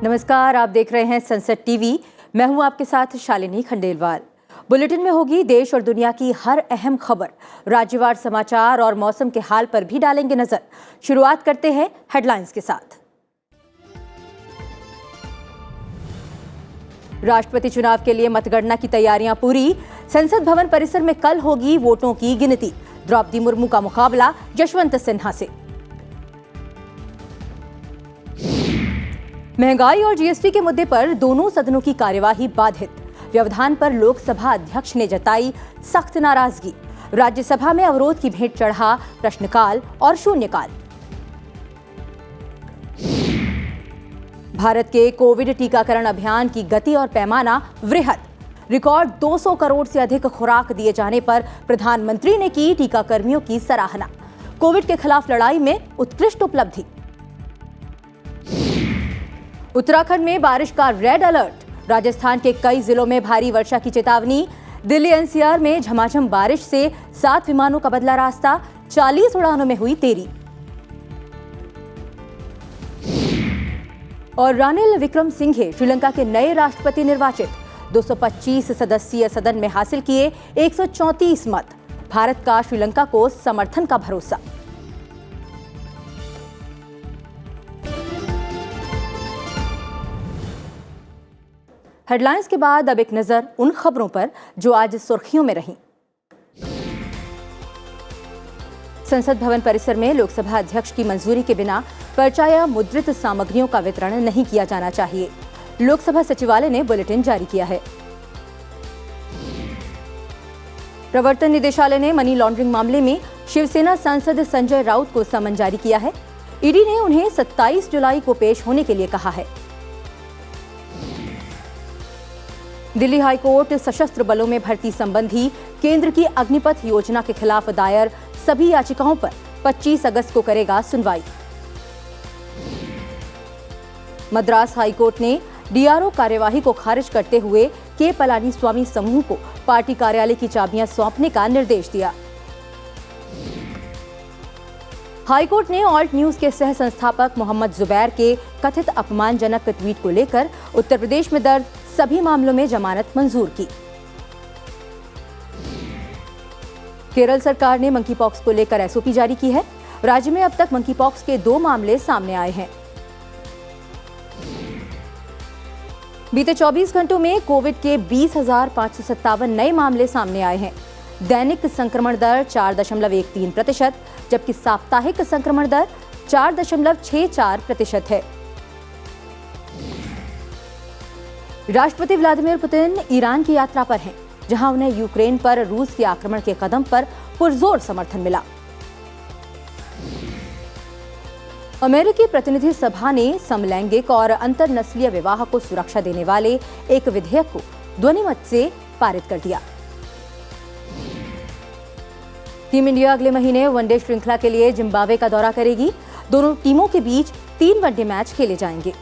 नमस्कार, आप देख रहे हैं संसद टीवी। मैं हूं आपके साथ शालिनी खंडेलवाल। बुलेटिन में होगी देश और दुनिया की हर अहम खबर, राज्यवार समाचार और मौसम के हाल पर भी डालेंगे नजर। शुरुआत करते हैं हेडलाइंस के साथ। राष्ट्रपति चुनाव के लिए मतगणना की तैयारियां पूरी। संसद भवन परिसर में कल होगी वोटों की गिनती। द्रौपदी मुर्मू का मुकाबला यशवंत सिन्हा से। महंगाई और जीएसटी के मुद्दे पर दोनों सदनों की कार्यवाही बाधित। व्यवधान पर लोकसभा अध्यक्ष ने जताई सख्त नाराजगी। राज्यसभा में अवरोध की भेंट चढ़ा प्रश्नकाल और शून्यकाल। भारत के कोविड टीकाकरण अभियान की गति और पैमाना वृहद। रिकॉर्ड 200 करोड़ से अधिक खुराक दिए जाने पर प्रधानमंत्री ने की टीकाकर्मियों की सराहना। कोविड के खिलाफ लड़ाई में उत्कृष्ट उपलब्धि। उत्तराखंड में बारिश का रेड अलर्ट। राजस्थान के कई जिलों में भारी वर्षा की चेतावनी। दिल्ली एनसीआर में झमाझम बारिश से 7 विमानों का बदला रास्ता। 40 उड़ानों में हुई देरी। और रानिल विक्रमसिंघे श्रीलंका के नए राष्ट्रपति निर्वाचित। 225 सदस्यीय सदन में हासिल किए 134 मत। भारत का श्रीलंका को समर्थन का भरोसा। हेडलाइंस के बाद अब एक नजर उन खबरों पर जो आज सुर्खियों में रहीं। संसद भवन परिसर में लोकसभा अध्यक्ष की मंजूरी के बिना पर्चा या मुद्रित सामग्रियों का वितरण नहीं किया जाना चाहिए। लोकसभा सचिवालय ने बुलेटिन जारी किया है। प्रवर्तन निदेशालय ने मनी लॉन्ड्रिंग मामले में शिवसेना सांसद संजय राउत को समन जारी किया है। ईडी ने उन्हें 27 जुलाई को पेश होने के लिए कहा है। दिल्ली हाईकोर्ट सशस्त्र बलों में भर्ती संबंधी केंद्र की अग्निपथ योजना के खिलाफ दायर सभी याचिकाओं पर 25 अगस्त को करेगा सुनवाई। मद्रास हाईकोर्ट ने डीआरओ कार्यवाही को खारिज करते हुए के पलानीस्वामी समूह को पार्टी कार्यालय की चाबियां सौंपने का निर्देश दिया। हाईकोर्ट ने ऑल्ट न्यूज के सह संस्थापक मोहम्मद जुबैर के कथित अपमानजनक ट्वीट को लेकर उत्तर प्रदेश में दर्ज सभी मामलों में जमानत मंजूर की। केरल सरकार ने मंकीपॉक्स को लेकर एसओपी जारी की है। राज्य में अब तक मंकीपॉक्स के 2 मामले सामने आए हैं। बीते 24 घंटों में कोविड के 20,557 नए मामले सामने आए हैं। दैनिक संक्रमण दर 4.13%, जबकि साप्ताहिक संक्रमण दर 4.64% है। राष्ट्रपति व्लादिमीर पुतिन ईरान की यात्रा पर हैं, जहां उन्हें यूक्रेन पर रूस के आक्रमण के कदम पर पुरजोर समर्थन मिला। अमेरिकी प्रतिनिधि सभा ने समलैंगिक और अंतरनस्लीय विवाह को सुरक्षा देने वाले एक विधेयक को ध्वनिमत से पारित कर दिया। टीम इंडिया अगले महीने वनडे श्रृंखला के लिए जिम्बाब्वे का दौरा करेगी। दोनों टीमों के बीच 3 वनडे मैच खेले जाएंगे।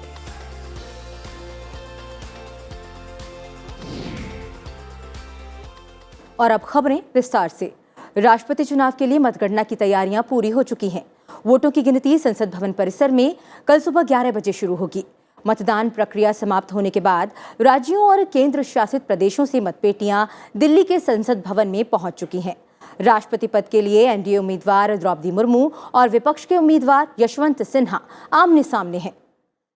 और अब खबरें विस्तार से। राष्ट्रपति चुनाव के लिए मतगणना की तैयारियां पूरी हो चुकी हैं। वोटों की गिनती संसद भवन परिसर में कल सुबह 11 बजे शुरू होगी। मतदान प्रक्रिया समाप्त होने के बाद राज्यों और केंद्र शासित प्रदेशों से मतपेटियां दिल्ली के संसद भवन में पहुंच चुकी हैं। राष्ट्रपति पद के लिए एनडीए उम्मीदवार द्रौपदी मुर्मू और विपक्ष के उम्मीदवार यशवंत सिन्हा आमने सामने हैं।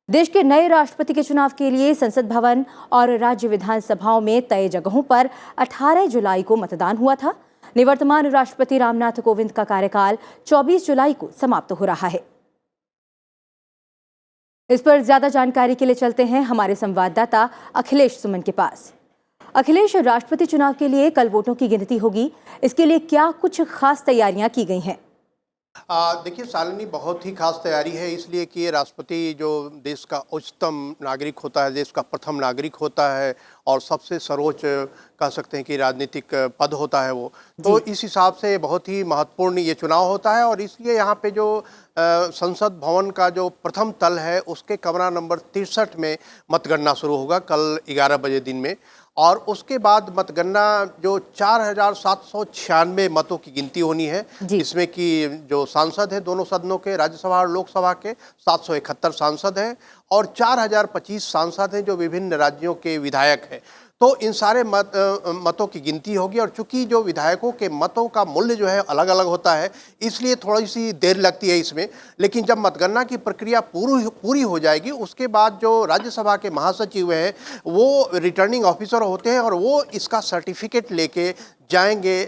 देश के नए राष्ट्रपति के चुनाव के लिए संसद भवन और राज्य विधानसभाओं में तय जगहों पर 18 जुलाई को मतदान हुआ था। निवर्तमान राष्ट्रपति रामनाथ कोविंद का कार्यकाल 24 जुलाई को समाप्त हो रहा है। इस पर ज्यादा जानकारी के लिए चलते हैं हमारे संवाददाता अखिलेश सुमन के पास। अखिलेश, राष्ट्रपति चुनाव के लिए कल वोटों की गिनती होगी, इसके लिए क्या कुछ खास तैयारियां की गई हैं? देखिए शालिनी, बहुत ही खास तैयारी है, इसलिए कि ये राष्ट्रपति जो देश का उच्चतम नागरिक होता है, देश का प्रथम नागरिक होता है और सबसे सर्वोच्च कह सकते हैं कि राजनीतिक पद होता है वो, तो इस हिसाब से बहुत ही महत्वपूर्ण ये चुनाव होता है। और इसलिए यहाँ पे जो संसद भवन का जो प्रथम तल है उसके कमरा नंबर 63 में मतगणना शुरू होगा कल 11 बजे दिन में। और उसके बाद मतगणना जो 4,796 मतों की गिनती होनी है, इसमें कि जो सांसद हैं दोनों सदनों के, राज्यसभा और लोकसभा के 771 सांसद हैं और 4,025 सांसद हैं जो विभिन्न राज्यों के विधायक हैं। तो इन सारे मतों की गिनती होगी और चूंकि जो विधायकों के मतों का मूल्य जो है अलग अलग होता है, इसलिए थोड़ी सी देर लगती है इसमें। लेकिन जब मतगणना की प्रक्रिया पूरी हो जाएगी, उसके बाद जो राज्यसभा के महासचिव हैं वो रिटर्निंग ऑफिसर होते हैं और वो इसका सर्टिफिकेट लेके जाएंगे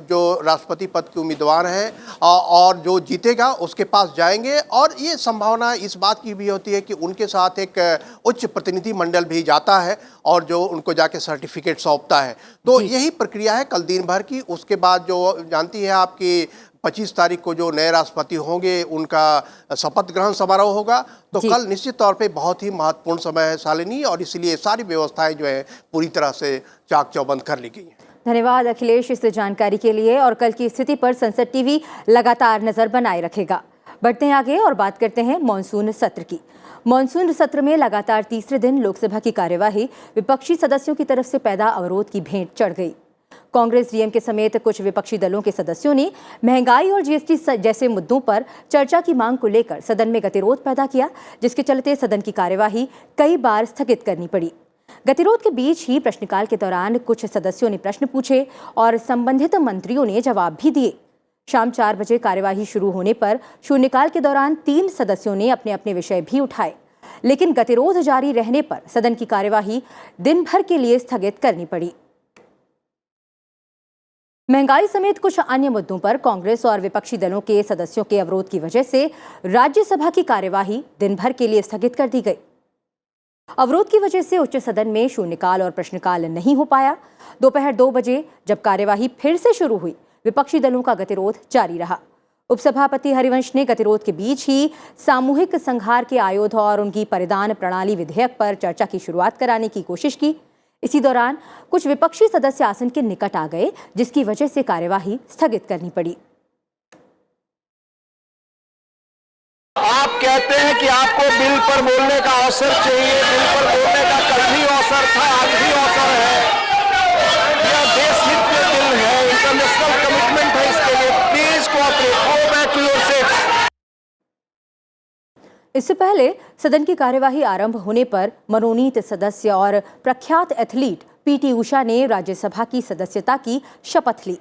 जो राष्ट्रपति पद के उम्मीदवार हैं और जो जीतेगा उसके पास जाएंगे। और ये संभावना इस बात की भी होती है कि उनके साथ एक उच्च प्रतिनिधि मंडल भी जाता है और जो उनको जाके सर्टिफिकेट सौंपता है। तो यही प्रक्रिया है कल दिन भर की। उसके बाद जो जानती है आपकी 25 तारीख को जो नए राष्ट्रपति होंगे उनका शपथ ग्रहण समारोह होगा। तो कल निश्चित तौर पे बहुत ही महत्वपूर्ण समय है शालिनी, और इसलिए सारी व्यवस्थाएं जो है पूरी तरह से चाक चौबंद कर ली गई हैं। धन्यवाद अखिलेश इस जानकारी के लिए। और कल की स्थिति पर संसद टीवी लगातार नजर बनाए रखेगा। बढ़ते हैं आगे और बात करते हैं मॉनसून सत्र की। मॉनसून सत्र में लगातार तीसरे दिन लोकसभा की कार्यवाही विपक्षी सदस्यों की तरफ से पैदा अवरोध की भेंट चढ़ गई। कांग्रेस, डीएमके समेत कुछ विपक्षी दलों के सदस्यों ने महंगाई और जीएसटी जैसे मुद्दों पर चर्चा की मांग को लेकर सदन में गतिरोध पैदा किया, जिसके चलते सदन की कार्यवाही कई बार स्थगित करनी पड़ी। गतिरोध के बीच ही प्रश्नकाल के दौरान कुछ सदस्यों ने प्रश्न पूछे और संबंधित मंत्रियों ने जवाब भी दिए। शाम 4 बजे कार्यवाही शुरू होने पर शून्यकाल के दौरान 3 सदस्यों ने अपने अपने विषय भी उठाए, लेकिन गतिरोध जारी रहने पर सदन की कार्यवाही दिन भर के लिए स्थगित करनी पड़ी। महंगाई समेत कुछ अन्य मुद्दों पर कांग्रेस और विपक्षी दलों के सदस्यों के अवरोध की वजह से राज्यसभा की कार्यवाही दिन भर के लिए स्थगित कर दी गई। अवरोध की वजह से उच्च सदन में शून्यकाल और प्रश्नकाल नहीं हो पाया। दोपहर 2 बजे जब कार्यवाही फिर से शुरू हुई, विपक्षी दलों का गतिरोध जारी रहा। उपसभापति हरिवंश ने गतिरोध के बीच ही सामूहिक संहार के आयुध और उनकी परिधान प्रणाली विधेयक पर चर्चा की शुरुआत कराने की कोशिश की। इसी दौरान कुछ विपक्षी सदस्य आसन के निकट आ गए, जिसकी वजह से कार्यवाही स्थगित करनी पड़ी। आप कहते हैं कि आपको बिल पर बोलने का अवसर चाहिए। बिल पर बोलने का कल भी अवसर था, आज भी अवसर है। यह देश हित में बिल है, इंटरनेशनल कमिटमेंट है। इसके लिए please cooperate, go back to your seats. इससे पहले सदन की कार्यवाही आरंभ होने पर मनोनीत सदस्य और प्रख्यात एथलीट पीटी उषा ने राज्यसभा की सदस्यता की शपथ ली।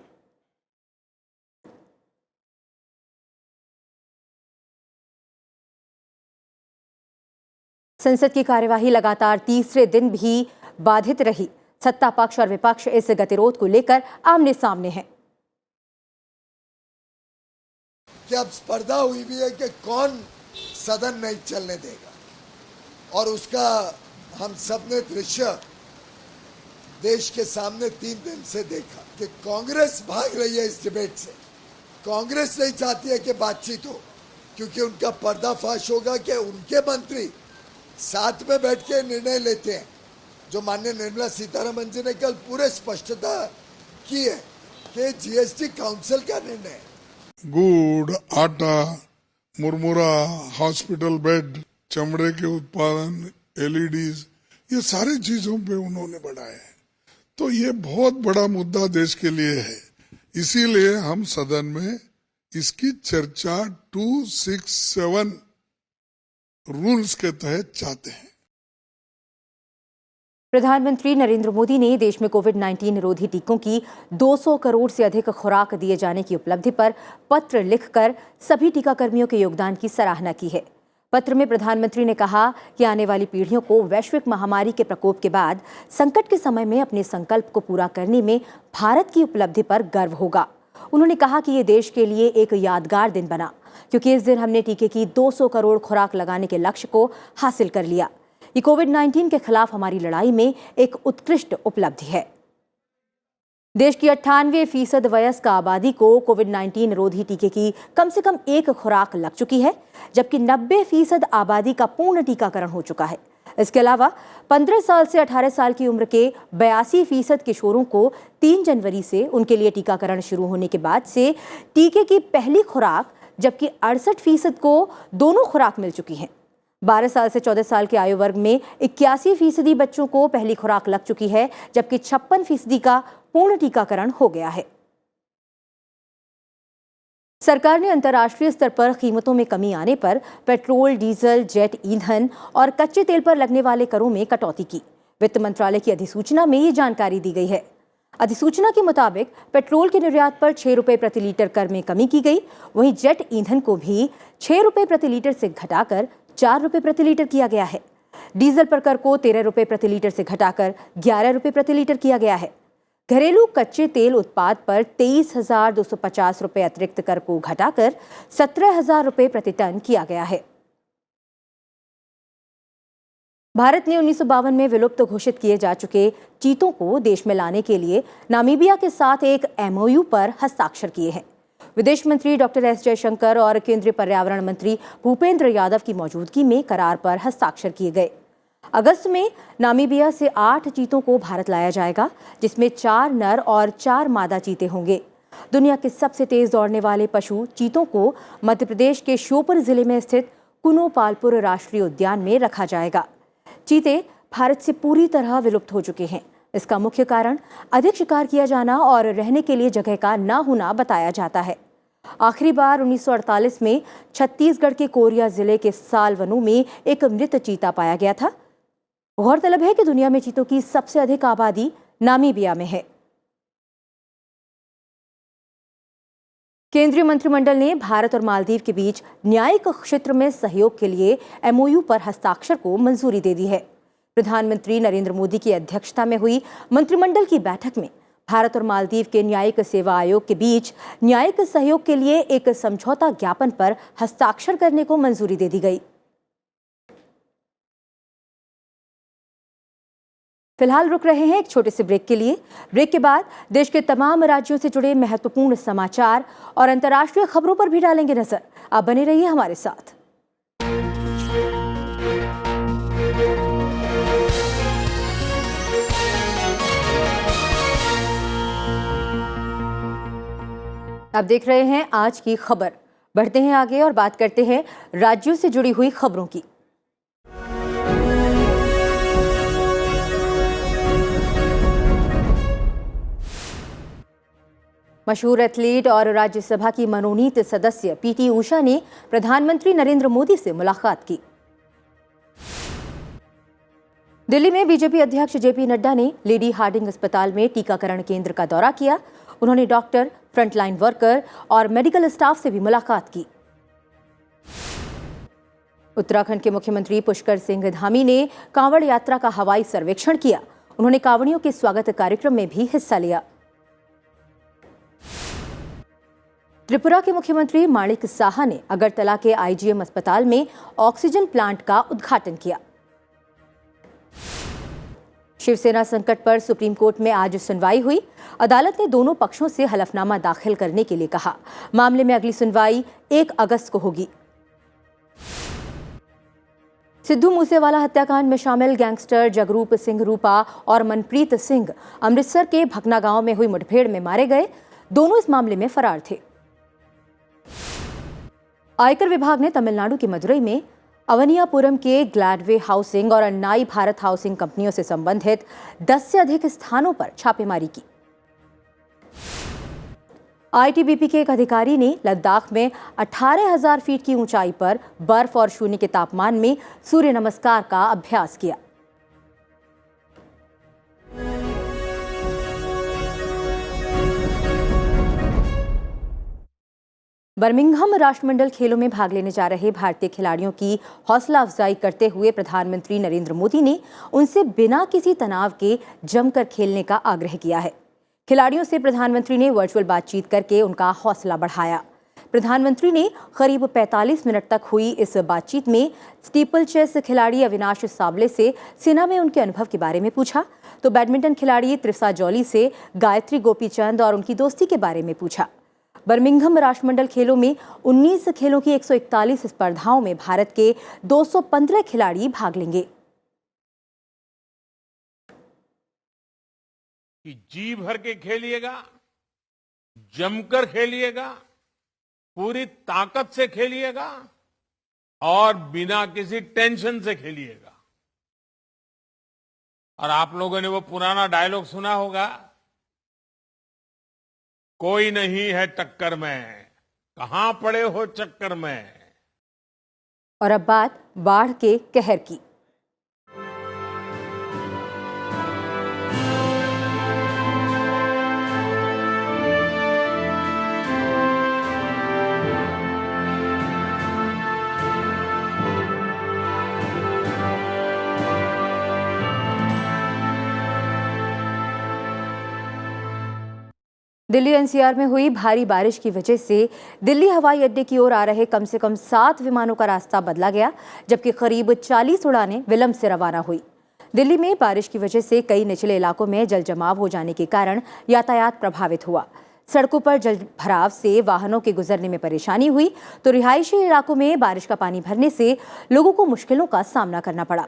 संसद की कार्यवाही लगातार तीसरे दिन भी बाधित रही। सत्ता पक्ष और विपक्ष इस गतिरोध को लेकर आमने सामने हैं। कि अब स्पर्धा हुई भी है कि कौन सदन नहीं चलने देगा, और उसका हम सब ने दृश्य देश के सामने 3 दिन से देखा कि कांग्रेस भाग रही है इस डिबेट से। कांग्रेस नहीं चाहती है कि बातचीत हो, क्योंकि उनका पर्दाफाश होगा कि उनके मंत्री साथ में बैठ के निर्णय लेते हैं, जो माननीय निर्मला सीतारमण जी ने कल पूरे स्पष्टता की है कि जीएसटी काउंसिल का निर्णय है। गुड़, आटा, मुरमुरा, हॉस्पिटल बेड, चमड़े के उत्पादन, एलईडीज, ये सारी चीजों पे उन्होंने बढ़ाया है। तो ये बहुत बड़ा मुद्दा देश के लिए है। इसीलिए हम सदन में इसकी चर्चा 267 रूल्स के तहत चाहते हैं। प्रधानमंत्री नरेंद्र मोदी ने देश में कोविड-19 निरोधी टीकों की 200 करोड़ से अधिक खुराक दिए जाने की उपलब्धि पर पत्र लिखकर सभी टीकाकर्मियों के योगदान की सराहना की है। पत्र में प्रधानमंत्री ने कहा कि आने वाली पीढ़ियों को वैश्विक महामारी के प्रकोप के बाद संकट के समय में अपने संकल्प को पूरा करने में भारत की उपलब्धि पर गर्व होगा। उन्होंने कहा कि ये देश के लिए एक यादगार दिन बना, क्योंकि इस दिन हमने टीके की 200 करोड़ खुराक लगाने के लक्ष्य को हासिल कर लिया। ये कोविड-19 के खिलाफ हमारी लड़ाई में एक उत्कृष्ट उपलब्धि है। देश की 98% वयस्क आबादी को कोविड-19 निरोधी टीके की कम से कम 1 खुराक लग चुकी है, जबकि 90% आबादी का पूर्ण टीकाकरण हो चुका है। इसके अलावा 15 साल से 18 साल की उम्र के 82% किशोरों को 3 जनवरी से उनके लिए टीकाकरण शुरू होने के बाद से टीके की पहली खुराक, जबकि 68% को दोनों खुराक मिल चुकी हैं। 12 साल से 14 साल के आयु वर्ग में 81% बच्चों को पहली खुराक लग चुकी है, जबकि 56% का पूर्ण टीकाकरण हो गया है। सरकार ने अंतर्राष्ट्रीय स्तर पर कीमतों में कमी आने पर पेट्रोल, डीजल, जेट ईंधन और कच्चे तेल पर लगने वाले करों में कटौती की। वित्त मंत्रालय की अधिसूचना में ये जानकारी दी गई है। अधिसूचना के मुताबिक पेट्रोल के निर्यात पर 6 रुपए प्रति लीटर कर में कमी की गई। वहीं जेट ईंधन को भी 6 रुपए प्रति लीटर से घटाकर 4 रुपए प्रति लीटर किया गया है। डीजल पर कर को 13 रुपए प्रति लीटर से घटाकर 11 रुपए प्रति लीटर किया गया है। घरेलू कच्चे तेल उत्पाद पर 23,250 रुपए अतिरिक्त कर को घटाकर 17,000 रुपए प्रति टन किया गया है। भारत ने 1952 में विलुप्त घोषित किए जा चुके चीतों को देश में लाने के लिए नामीबिया के साथ एक MOU पर हस्ताक्षर किए हैं। विदेश मंत्री डॉक्टर एस जयशंकर और केंद्रीय पर्यावरण मंत्री भूपेंद्र यादव की मौजूदगी में करार पर हस्ताक्षर किए गए। अगस्त में नामीबिया से 8 चीतों को भारत लाया जाएगा, जिसमें 4 नर और 4 मादा चीते होंगे। दुनिया के सबसे तेज दौड़ने वाले पशु चीतों को मध्य प्रदेश के श्योपुर जिले में स्थित कुनो पालपुर राष्ट्रीय उद्यान में रखा जाएगा। चीते भारत से पूरी तरह विलुप्त हो चुके हैं। इसका मुख्य कारण अधिक शिकार किया जाना और रहने के लिए जगह का न होना बताया जाता है। आखिरी बार 1948 में छत्तीसगढ़ के कोरिया जिले के साल वनों में एक मृत चीता पाया गया था। गौरतलब है कि दुनिया में चीतों की सबसे अधिक आबादी नामीबिया में है। केंद्रीय मंत्रिमंडल ने भारत और मालदीव के बीच न्यायिक क्षेत्र में सहयोग के लिए MOU पर हस्ताक्षर को मंजूरी दे दी है। प्रधानमंत्री नरेंद्र मोदी की अध्यक्षता में हुई मंत्रिमंडल की बैठक में भारत और मालदीव के न्यायिक सेवा आयोग के बीच न्यायिक सहयोग के लिए एक समझौता ज्ञापन पर हस्ताक्षर करने को मंजूरी दे दी गई। फिलहाल रुक रहे हैं एक छोटे से ब्रेक के लिए। ब्रेक के बाद देश के तमाम राज्यों से जुड़े महत्वपूर्ण समाचार और अंतर्राष्ट्रीय खबरों पर भी डालेंगे नजर। आप बने रहिए हमारे साथ। आप देख रहे हैं आज की खबर। बढ़ते हैं आगे और बात करते हैं राज्यों से जुड़ी हुई खबरों की। मशहूर एथलीट और राज्यसभा की मनोनीत सदस्य PT उषा ने प्रधानमंत्री नरेंद्र मोदी से मुलाकात की। दिल्ली में बीजेपी अध्यक्ष JP नड्डा ने लेडी हार्डिंग अस्पताल में टीकाकरण केंद्र का दौरा किया। उन्होंने डॉक्टर, फ्रंटलाइन वर्कर और मेडिकल स्टाफ से भी मुलाकात की। उत्तराखंड के मुख्यमंत्री पुष्कर सिंह धामी ने कांवड़ यात्रा का हवाई सर्वेक्षण किया। उन्होंने कांवड़ियों के स्वागत कार्यक्रम में भी हिस्सा लिया। त्रिपुरा के मुख्यमंत्री माणिक साहा ने अगरतला के IGM अस्पताल में ऑक्सीजन प्लांट का उद्घाटन किया। शिवसेना संकट पर सुप्रीम कोर्ट में आज सुनवाई हुई। अदालत ने दोनों पक्षों से हलफनामा दाखिल करने के लिए कहा। मामले में अगली सुनवाई 1 अगस्त को होगी। सिद्धू मूसेवाला हत्याकांड में शामिल गैंगस्टर जगरूप सिंह रूपा और मनप्रीत सिंह अमृतसर के भकना गांव में हुई मुठभेड़ में मारे गए। दोनों इस मामले में फरार थे। आयकर विभाग ने तमिलनाडु के मदुरई में अवनियापुरम के ग्लैडवे हाउसिंग और अन्नाई भारत हाउसिंग कंपनियों से संबंधित 10 से अधिक स्थानों पर छापेमारी की। ITBP के एक अधिकारी ने लद्दाख में 18,000 फीट की ऊंचाई पर बर्फ और शून्य के तापमान में सूर्य नमस्कार का अभ्यास किया। बर्मिंघम राष्ट्रमंडल खेलों में भाग लेने जा रहे भारतीय खिलाड़ियों की हौसला अफजाई करते हुए प्रधानमंत्री नरेंद्र मोदी ने उनसे बिना किसी तनाव के जमकर खेलने का आग्रह किया है। खिलाड़ियों से प्रधानमंत्री ने वर्चुअल बातचीत करके उनका हौसला बढ़ाया। प्रधानमंत्री ने करीब 45 मिनट तक हुई इस बातचीत में स्टीपल चेस खिलाड़ी अविनाश सावले से सेना में उनके अनुभव के बारे में पूछा, तो बैडमिंटन खिलाड़ी त्रिसा जौली से गायत्री गोपीचंद और उनकी दोस्ती के बारे में पूछा। बर्मिंघम राष्ट्रमंडल खेलों में 19 खेलों की 141 स्पर्धाओं में भारत के 215 खिलाड़ी भाग लेंगे। कि जी भर के खेलिएगा, जमकर खेलिएगा, पूरी ताकत से खेलिएगा, और बिना किसी टेंशन से खेलिएगा। और आप लोगों ने वो पुराना डायलॉग सुना होगा, कोई नहीं है टक्कर में, कहां पड़े हो चक्कर में। और अब बात बाढ़ के कहर की। दिल्ली एनसीआर में हुई भारी बारिश की वजह से दिल्ली हवाई अड्डे की ओर आ रहे कम से कम 7 विमानों का रास्ता बदला गया, जबकि करीब 40 उड़ानें विलंब से रवाना हुई। दिल्ली में बारिश की वजह से कई निचले इलाकों में जल जमाव हो जाने के कारण यातायात प्रभावित हुआ। सड़कों पर जल भराव से वाहनों के गुजरने में परेशानी हुई, तो रिहायशी इलाकों में बारिश का पानी भरने से लोगों को मुश्किलों का सामना करना पड़ा।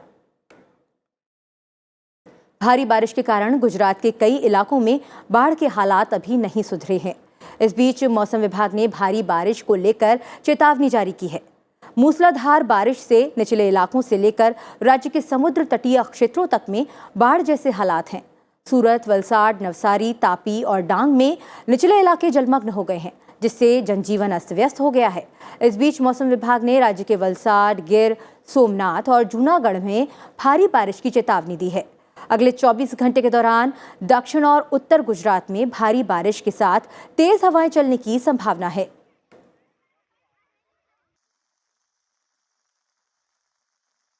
भारी बारिश के कारण गुजरात के कई इलाकों में बाढ़ के हालात अभी नहीं सुधरे हैं। इस बीच मौसम विभाग ने भारी बारिश को लेकर चेतावनी जारी की है। मूसलाधार बारिश से निचले इलाकों से लेकर राज्य के समुद्र तटीय क्षेत्रों तक में बाढ़ जैसे हालात हैं। सूरत, वलसाड, नवसारी, तापी और डांग में निचले इलाके जलमग्न हो गए हैं, जिससे जनजीवन अस्त व्यस्त हो गया है। इस बीच मौसम विभाग ने राज्य के वलसाड, गिर, सोमनाथ और जूनागढ़ में भारी बारिश की चेतावनी दी है। अगले 24 घंटे के दौरान दक्षिण और उत्तर गुजरात में भारी बारिश के साथ तेज हवाएं चलने की संभावना है।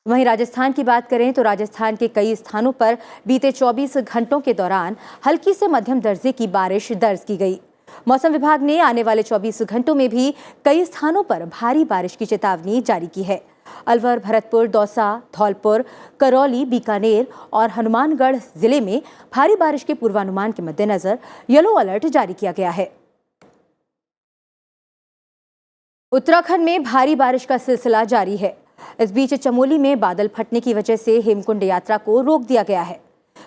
वहीं राजस्थान की बात करें तो राजस्थान के कई स्थानों पर बीते 24 घंटों के दौरान हल्की से मध्यम दर्जे की बारिश दर्ज की गई। मौसम विभाग ने आने वाले 24 घंटों में भी कई स्थानों पर भारी बारिश की चेतावनी जारी की है। अलवर, भरतपुर, दौसा, धौलपुर, करौली, बीकानेर और हनुमानगढ़ जिले में भारी बारिश के पूर्वानुमान के मद्देनजर येलो अलर्ट जारी किया गया है। उत्तराखंड में भारी बारिश का सिलसिला जारी है। इस बीच चमोली में बादल फटने की वजह से हेमकुंड यात्रा को रोक दिया गया है।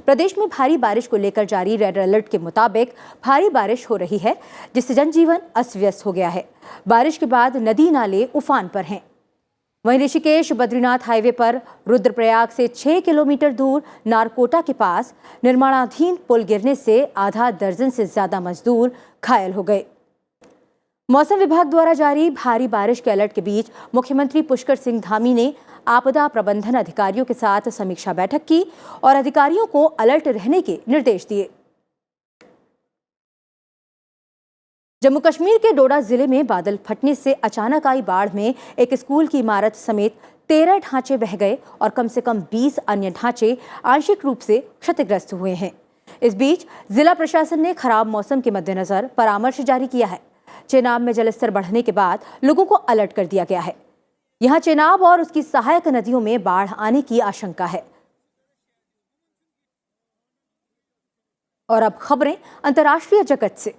प्रदेश में भारी बारिश को लेकर जारी रेड अलर्ट के मुताबिक भारी बारिश हो रही है, जिससे जनजीवन अस्त व्यस्त हो गया है। बारिश के बाद नदी नाले उफान पर हैं। वहीं ऋषिकेश बद्रीनाथ हाईवे पर रुद्रप्रयाग से 6 किलोमीटर दूर नारकोटा के पास निर्माणाधीन पुल गिरने से आधा दर्जन से ज्यादा मजदूर घायल हो गए। मौसम विभाग द्वारा जारी भारी बारिश के अलर्ट के बीच मुख्यमंत्री पुष्कर सिंह धामी ने आपदा प्रबंधन अधिकारियों के साथ समीक्षा बैठक की और अधिकारियों को अलर्ट रहने के निर्देश दिए। जम्मू कश्मीर के डोडा जिले में बादल फटने से अचानक आई बाढ़ में एक स्कूल की इमारत समेत 13 ढांचे बह गए और कम से कम 20 अन्य ढांचे आंशिक रूप से क्षतिग्रस्त हुए हैं। इस बीच जिला प्रशासन ने खराब मौसम के मद्देनजर परामर्श जारी किया है। चेनाब में जलस्तर बढ़ने के बाद लोगों को अलर्ट कर दिया गया है। यहां चेनाब और उसकी सहायक नदियों में बाढ़ आने की आशंका है। और अब खबरें अंतर्राष्ट्रीय जगत से।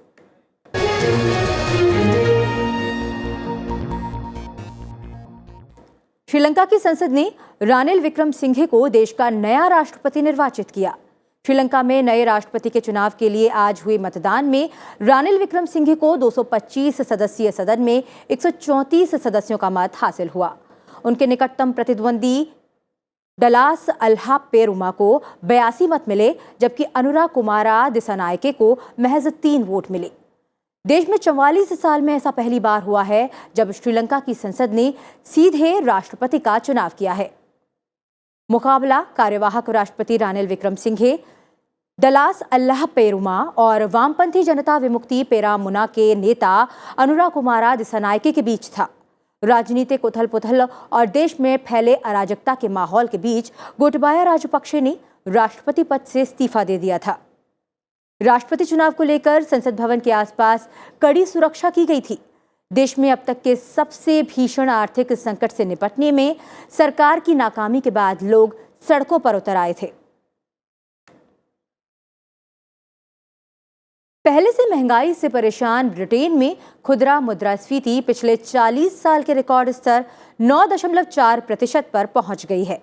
श्रीलंका की संसद ने रानिल विक्रमसिंघे को देश का नया राष्ट्रपति निर्वाचित किया। श्रीलंका में नए राष्ट्रपति के चुनाव के लिए आज हुए मतदान में रानिल विक्रमसिंघे को 225 सदस्यीय सदन में 134 सदस्यों का मत हासिल हुआ। उनके निकटतम प्रतिद्वंदी डलास अल्हापेरुमा को 82 मत मिले, जबकि अनुरा कुमारा दिसानायके को महज 3 वोट मिले। देश में 44 साल में ऐसा पहली बार हुआ है जब श्रीलंका की संसद ने सीधे राष्ट्रपति का चुनाव किया है। मुकाबला कार्यवाहक राष्ट्रपति रानिल विक्रमसिंघे, डलास अल्हापेरुमा और वामपंथी जनता विमुक्ति पेरामुना के नेता अनुरा कुमारा दिसानायके के बीच था। राजनीतिक उथल पुथल और देश में फैले अराजकता के माहौल के बीच गोटबाया राजपक्षे ने राष्ट्रपति पद से इस्तीफा दे दिया था। राष्ट्रपति चुनाव को लेकर संसद भवन के आसपास कड़ी सुरक्षा की गई थी। देश में अब तक के सबसे भीषण आर्थिक संकट से निपटने में सरकार की नाकामी के बाद लोग सड़कों पर उतर आए थे। पहले से महंगाई से परेशान ब्रिटेन में खुदरा मुद्रास्फीति पिछले 40 साल के रिकॉर्ड स्तर 9.4% पर पहुंच गई है।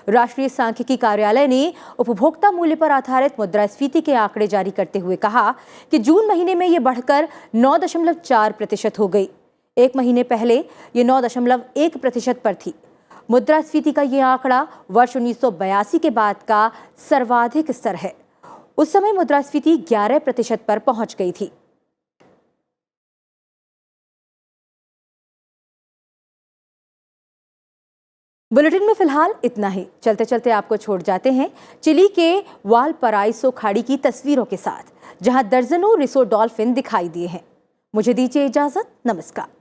राष्ट्रीय सांख्यिकी कार्यालय ने उपभोक्ता मूल्य पर आधारित मुद्रास्फीति के आंकड़े जारी करते हुए कहा कि जून महीने में यह बढ़कर 9.4% हो गई। एक महीने पहले ये 9.1% पर थी। मुद्रास्फीति का ये आंकड़ा वर्ष 1982 के बाद का सर्वाधिक स्तर है। उस समय मुद्रास्फीति 11% पर पहुंच गई थी। बुलेटिन में फिलहाल इतना ही। चलते चलते आपको छोड़ जाते हैं चिली के वालपराइसो खाड़ी की तस्वीरों के साथ, जहां दर्जनों रिसो डॉल्फिन दिखाई दिए हैं। मुझे दीजिए इजाजत। नमस्कार।